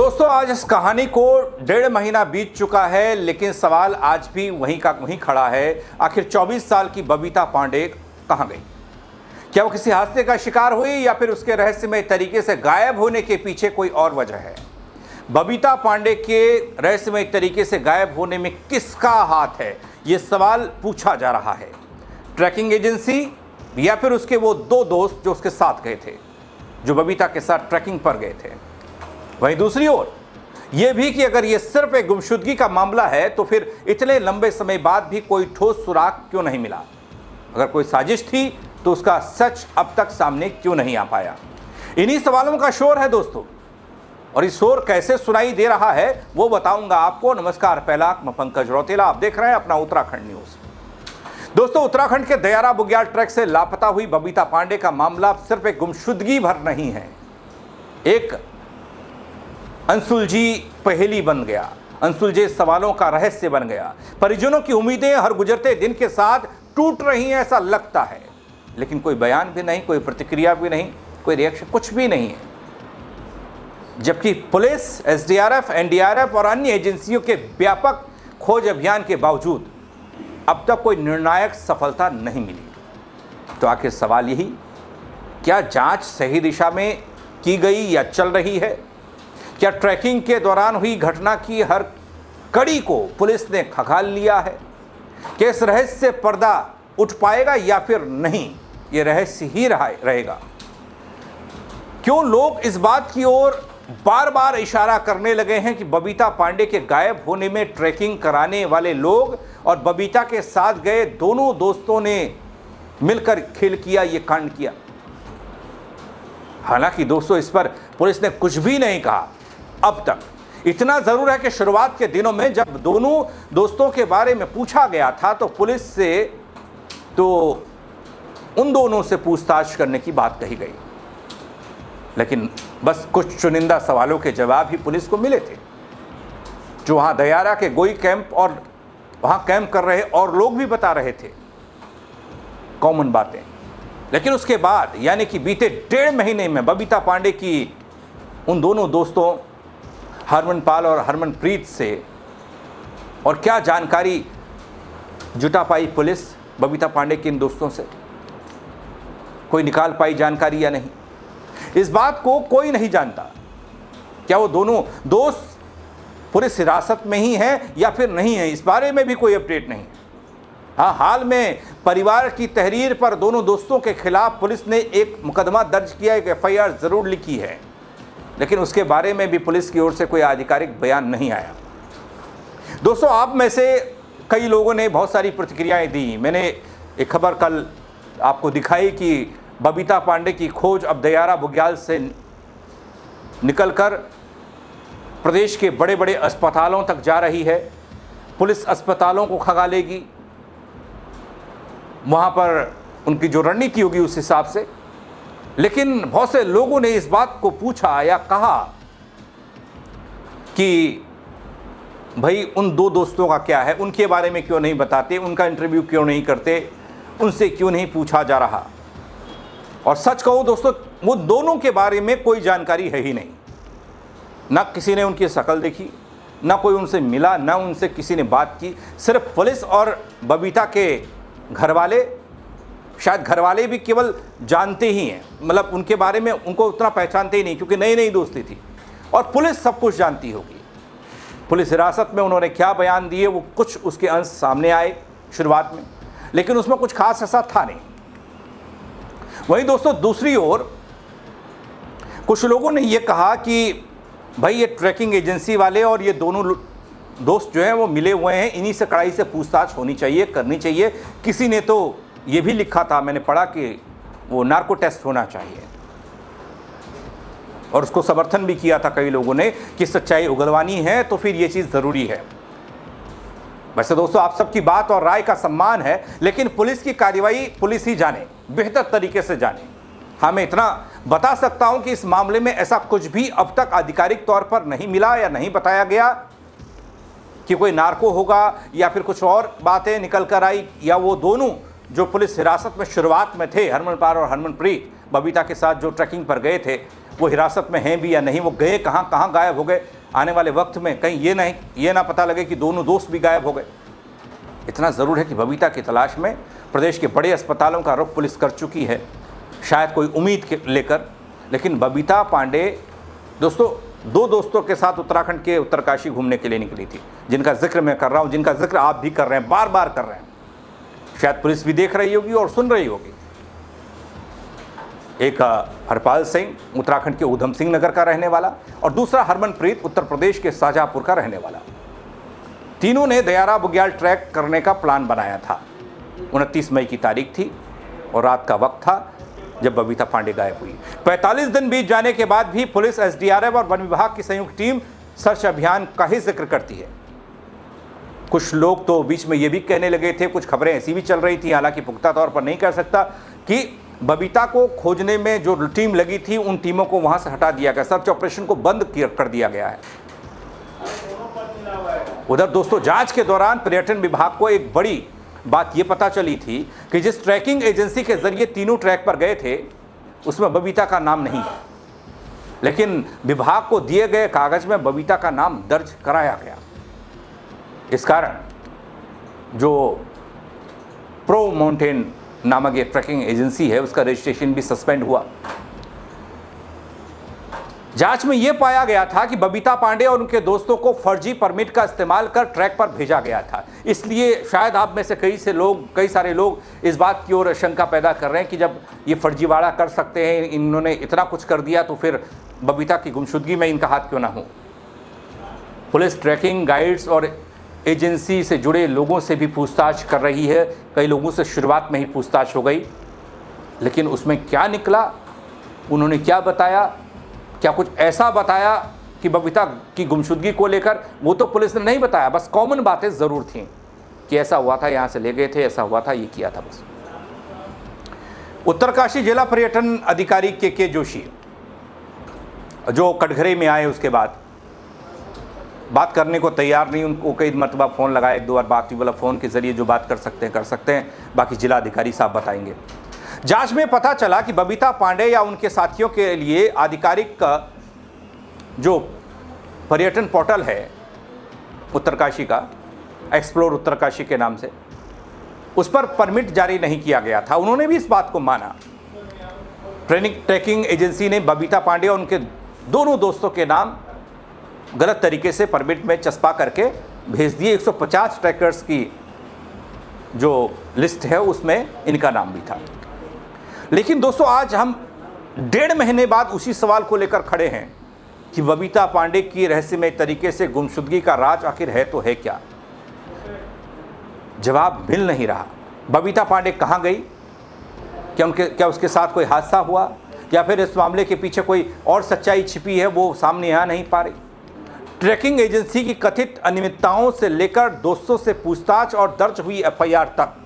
दोस्तों, आज इस कहानी को 1.5 महीना बीत चुका है, लेकिन सवाल आज भी वहीं का वहीं खड़ा है। आखिर 24 साल की बबीता पांडे कहां गई? क्या वो किसी हादसे का शिकार हुई या फिर उसके रहस्यमय तरीके से गायब होने के पीछे कोई और वजह है? बबीता पांडे के रहस्यमय तरीके से गायब होने में किसका हाथ है, ये सवाल पूछा जा रहा है। ट्रैकिंग एजेंसी या फिर उसके वो दो दोस्त जो उसके साथ गए थे, जो बबीता के साथ ट्रैकिंग पर गए थे। वहीं दूसरी ओर यह भी कि अगर यह सिर्फ एक गुमशुदगी का मामला है तो फिर इतने लंबे समय बाद भी कोई ठोस सुराग क्यों नहीं मिला? अगर कोई साजिश थी तो उसका सच अब तक सामने क्यों नहीं आ पाया? इन्हीं सवालों का शोर है दोस्तों, और इस शोर कैसे सुनाई दे रहा है वो बताऊंगा आपको। नमस्कार, पहला मैं पंकज रौतेला, आप देख रहे हैं अपना उत्तराखंड न्यूज। दोस्तों, उत्तराखंड के दयारा बुग्याल ट्रैक से लापता हुई बबीता पांडे का मामला सिर्फ एक गुमशुदगी भर नहीं है, एक अनसुलझी पहेली बन गया, अनसुलझे सवालों का रहस्य बन गया। परिजनों की उम्मीदें हर गुजरते दिन के साथ टूट रही हैं, ऐसा लगता है, लेकिन कोई बयान भी नहीं, कोई प्रतिक्रिया भी नहीं, कोई रिएक्शन, कुछ भी नहीं है। जबकि पुलिस, एसडीआरएफ, एनडीआरएफ और अन्य एजेंसियों के व्यापक खोज अभियान के बावजूद अब तक कोई निर्णायक सफलता नहीं मिली। तो आखिर सवाल यही, क्या जांच सही दिशा में की गई या चल रही है? क्या ट्रैकिंग के दौरान हुई घटना की हर कड़ी को पुलिस ने खंगाल लिया है? क्या इस रहस्य से पर्दा उठ पाएगा या फिर नहीं, ये रहस्य ही रहेगा? क्यों लोग इस बात की ओर बार बार इशारा करने लगे हैं कि बबीता पांडे के गायब होने में ट्रैकिंग कराने वाले लोग और बबीता के साथ गए दोनों दोस्तों ने मिलकर खेल किया, ये कांड किया? हालांकि दोस्तों, इस पर पुलिस ने कुछ भी नहीं कहा अब तक। इतना जरूर है कि शुरुआत के दिनों में जब दोनों दोस्तों के बारे में पूछा गया था तो पुलिस से तो उन दोनों से पूछताछ करने की बात कही गई, लेकिन बस कुछ चुनिंदा सवालों के जवाब ही पुलिस को मिले थे, जो वहां दयारा के गोई कैंप और वहां कैंप कर रहे और लोग भी बता रहे थे, कॉमन बातें। लेकिन उसके बाद यानी कि बीते 1.5 महीने में बबीता पांडे की उन दोनों दोस्तों हरमनपाल और हरमनप्रीत से और क्या जानकारी जुटा पाई पुलिस बबीता पांडे के इन दोस्तों से? कोई निकाल पाई जानकारी या नहीं, इस बात को कोई नहीं जानता। क्या वो दोनों दोस्त पुलिस हिरासत में ही हैं या फिर नहीं है, इस बारे में भी कोई अपडेट नहीं है। हाँ, हाल में परिवार की तहरीर पर दोनों दोस्तों के खिलाफ पुलिस ने एक मुकदमा दर्ज किया, एक एफआईआर जरूर लिखी है, लेकिन उसके बारे में भी पुलिस की ओर से कोई आधिकारिक बयान नहीं आया। दोस्तों, आप में से कई लोगों ने बहुत सारी प्रतिक्रियाएं दी। मैंने एक खबर कल आपको दिखाई कि बबीता पांडे की खोज अब दयारा बुग्याल से निकलकर प्रदेश के बड़े बड़े अस्पतालों तक जा रही है। पुलिस अस्पतालों को खंगालेगी, वहाँ पर उनकी जो रणनीति होगी उस हिसाब से। लेकिन बहुत से लोगों ने इस बात को पूछा या कहा कि भाई उन दो दोस्तों का क्या है, उनके बारे में क्यों नहीं बताते, उनका इंटरव्यू क्यों नहीं करते, उनसे क्यों नहीं पूछा जा रहा? और सच कहूँ दोस्तों, वो दोनों के बारे में कोई जानकारी है ही नहीं। ना किसी ने उनकी शक्ल देखी, ना कोई उनसे मिला, ना उनसे किसी ने बात की। सिर्फ पुलिस और बबीता के घर वाले, शायद घर वाले भी केवल जानते ही हैं, मतलब उनके बारे में उनको उतना पहचानते ही नहीं, क्योंकि नई नई दोस्ती थी। और पुलिस सब कुछ जानती होगी। पुलिस हिरासत में उन्होंने क्या बयान दिए, वो कुछ उसके अंश सामने आए शुरुआत में, लेकिन उसमें कुछ खास ऐसा था नहीं। वहीं दोस्तों, दूसरी ओर कुछ लोगों ने यह कहा कि भाई ये ट्रैकिंग एजेंसी वाले और ये दोनों दोस्त जो हैं वो मिले हुए हैं, इन्हीं से कड़ाई से पूछताछ होनी चाहिए, करनी चाहिए। किसी ने तो ये भी लिखा था, मैंने पढ़ा, कि वो नार्को टेस्ट होना चाहिए, और उसको समर्थन भी किया था कई लोगों ने कि सच्चाई उगलवानी है तो फिर ये चीज़ ज़रूरी है। वैसे दोस्तों, आप सबकी बात और राय का सम्मान है, लेकिन पुलिस की कार्रवाई पुलिस ही जाने, बेहतर तरीके से जाने। हाँ, मैं इतना बता सकता हूं कि इस मामले में ऐसा कुछ भी अब तक आधिकारिक तौर पर नहीं मिला या नहीं बताया गया कि कोई नार्को होगा या फिर कुछ और बातें निकल कर आई, या वो दोनों जो पुलिस हिरासत में शुरुआत में थे, हरमनपाल और हरमनप्रीत, बबीता के साथ जो ट्रैकिंग पर गए थे, वो हिरासत में हैं भी या नहीं, वो गए कहाँ, कहाँ गायब हो गए, आने वाले वक्त में कहीं ये ना पता लगे कि दोनों दोस्त भी गायब हो गए। इतना ज़रूर है कि बबीता की तलाश में प्रदेश के बड़े अस्पतालों का रुख पुलिस कर चुकी है, शायद कोई उम्मीद के लेकर। लेकिन बबीता पांडे दोस्तों 2 दोस्तों के साथ उत्तराखंड के उत्तरकाशी घूमने के लिए निकली थी, जिनका जिक्र मैं कर रहा हूँ, जिनका जिक्र आप भी कर रहे हैं, बार बार कर रहे हैं। शायद पुलिस भी देख रही होगी और सुन रही होगी। एक हरपाल सिंह उत्तराखंड के ऊधम सिंह नगर का रहने वाला, और दूसरा हरमनप्रीत उत्तर प्रदेश के शाहजहांपुर का रहने वाला। तीनों ने दयारा बुग्याल ट्रैक करने का प्लान बनाया था। 29 मई की तारीख थी और रात का वक्त था जब बबीता पांडे गायब हुई। 45 दिन बीत जाने के बाद भी पुलिस, एसडीआरएफ और वन विभाग की संयुक्त टीम सर्च अभियान का ही जिक्र करती है। कुछ लोग तो बीच में ये भी कहने लगे थे, कुछ खबरें ऐसी भी चल रही थी, हालांकि पुख्ता तौर पर नहीं कह सकता, कि बबीता को खोजने में जो टीम लगी थी उन टीमों को वहां से हटा दिया गया, सर्च ऑपरेशन को बंद कर दिया गया है। उधर दोस्तों जांच के दौरान पर्यटन विभाग को एक बड़ी बात यह पता चली थी कि जिस ट्रैकिंग एजेंसी के जरिए तीनों ट्रैक पर गए थे उसमें बबीता का नाम नहीं है, लेकिन विभाग को दिए गए कागज में बबीता का नाम दर्ज कराया गया। इस कारण जो प्रो माउंटेन नामक एक ट्रैकिंग एजेंसी है उसका रजिस्ट्रेशन भी सस्पेंड हुआ। जांच में यह पाया गया था कि बबीता पांडे और उनके दोस्तों को फर्जी परमिट का इस्तेमाल कर ट्रैक पर भेजा गया था। इसलिए शायद आप में से कई सारे लोग इस बात की ओर शंका पैदा कर रहे हैं कि जब ये फर्जीवाड़ा कर सकते हैं, इन्होंने इतना कुछ कर दिया, तो फिर बबीता की गुमशुदगी में इनका हाथ क्यों ना हो। पुलिस ट्रैकिंग गाइड्स और एजेंसी से जुड़े लोगों से भी पूछताछ कर रही है। कई लोगों से शुरुआत में ही पूछताछ हो गई, लेकिन उसमें क्या निकला, उन्होंने क्या बताया, क्या कुछ ऐसा बताया कि बबीता की गुमशुदगी को लेकर, वो तो पुलिस ने नहीं बताया। बस कॉमन बातें ज़रूर थीं कि ऐसा हुआ था, यहाँ से ले गए थे, ऐसा हुआ था, ये किया था बस। उत्तरकाशी जिला पर्यटन अधिकारी के जोशी जो कटघरे में आए, उसके बाद बात करने को तैयार नहीं। उनको कई मरतबा फ़ोन लगाया, 1-2 बार बात हुई, बोला फ़ोन के ज़रिए जो बात कर सकते हैं, बाकी जिला अधिकारी साहब बताएंगे। जांच में पता चला कि बबीता पांडे या उनके साथियों के लिए आधिकारिक जो पर्यटन पोर्टल है उत्तरकाशी का, एक्सप्लोर उत्तरकाशी के नाम से, उस पर परमिट जारी नहीं किया गया था। उन्होंने भी इस बात को माना। ट्रैकिंग एजेंसी ने बबीता पांडे और उनके दोनों दोस्तों के नाम गलत तरीके से परमिट में चस्पा करके भेज दिए। 150 ट्रैकर्स की जो लिस्ट है उसमें इनका नाम भी था। लेकिन दोस्तों आज हम 1.5 महीने बाद उसी सवाल को लेकर खड़े हैं कि बबीता पांडे की रहस्यमय तरीके से गुमशुदगी का राज आखिर है तो है क्या। जवाब मिल नहीं रहा। बबीता पांडे कहाँ गई? क्या उसके साथ कोई हादसा हुआ, या फिर इस मामले के पीछे कोई और सच्चाई छिपी है, वो सामने आ नहीं पा रही। ट्रैकिंग एजेंसी की कथित अनियमितताओं से लेकर दोस्तों से पूछताछ और दर्ज हुई एफआईआर तक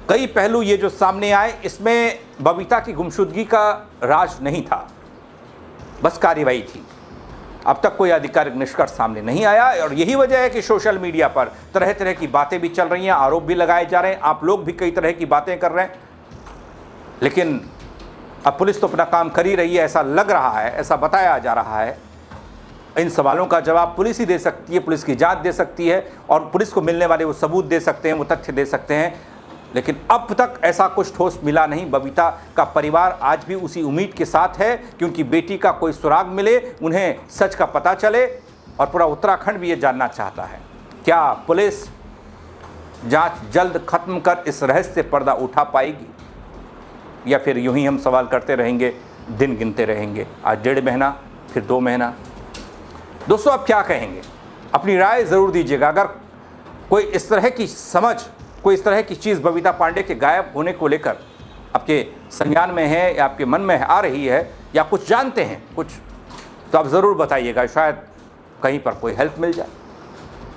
कई पहलू ये जो सामने आए, इसमें बबीता की गुमशुदगी का राज नहीं था, बस कार्रवाई थी। अब तक कोई आधिकारिक निष्कर्ष सामने नहीं आया, और यही वजह है कि सोशल मीडिया पर तरह तरह की बातें भी चल रही हैं, आरोप भी लगाए जा रहे हैं, आप लोग भी कई तरह की बातें कर रहे हैं। लेकिन अब पुलिस तो अपना काम कर ही रही है, ऐसा लग रहा है, ऐसा बताया जा रहा है। इन सवालों का जवाब पुलिस ही दे सकती है, पुलिस की जांच दे सकती है, और पुलिस को मिलने वाले वो सबूत दे सकते हैं, वो तथ्य दे सकते हैं। लेकिन अब तक ऐसा कुछ ठोस मिला नहीं। बबीता का परिवार आज भी उसी उम्मीद के साथ है कि उनकी बेटी का कोई सुराग मिले, उन्हें सच का पता चले, और पूरा उत्तराखंड भी ये जानना चाहता है क्या पुलिस जांच जल्द खत्म कर इस रहस्य से पर्दा उठा पाएगी, या फिर यूं ही हम सवाल करते रहेंगे, दिन गिनते रहेंगे। आज 1.5 महीना, फिर 2 महीना। दोस्तों आप क्या कहेंगे? अपनी राय ज़रूर दीजिएगा। अगर कोई इस तरह की समझ, कोई इस तरह की चीज़ बबीता पांडे के गायब होने को लेकर आपके संज्ञान में है, या आपके मन में आ रही है, या कुछ जानते हैं कुछ, तो आप ज़रूर बताइएगा, शायद कहीं पर कोई हेल्प मिल जाए।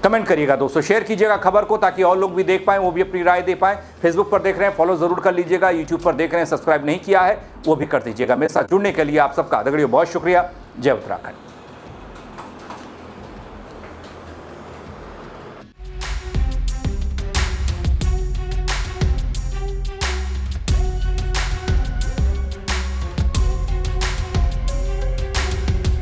कमेंट करिएगा दोस्तों, शेयर कीजिएगा खबर को, ताकि और लोग भी देख पाएँ, वो भी अपनी राय दे पाएँ। फेसबुक पर देख रहे हैं, फॉलो ज़रूर कर लीजिएगा। यूट्यूब पर देख रहे हैं, सब्सक्राइब नहीं किया है वो भी कर दीजिएगा। मेरे साथ जुड़ने के लिए आप सबका दगड़ियों बहुत शुक्रिया। जय उत्तराखंड।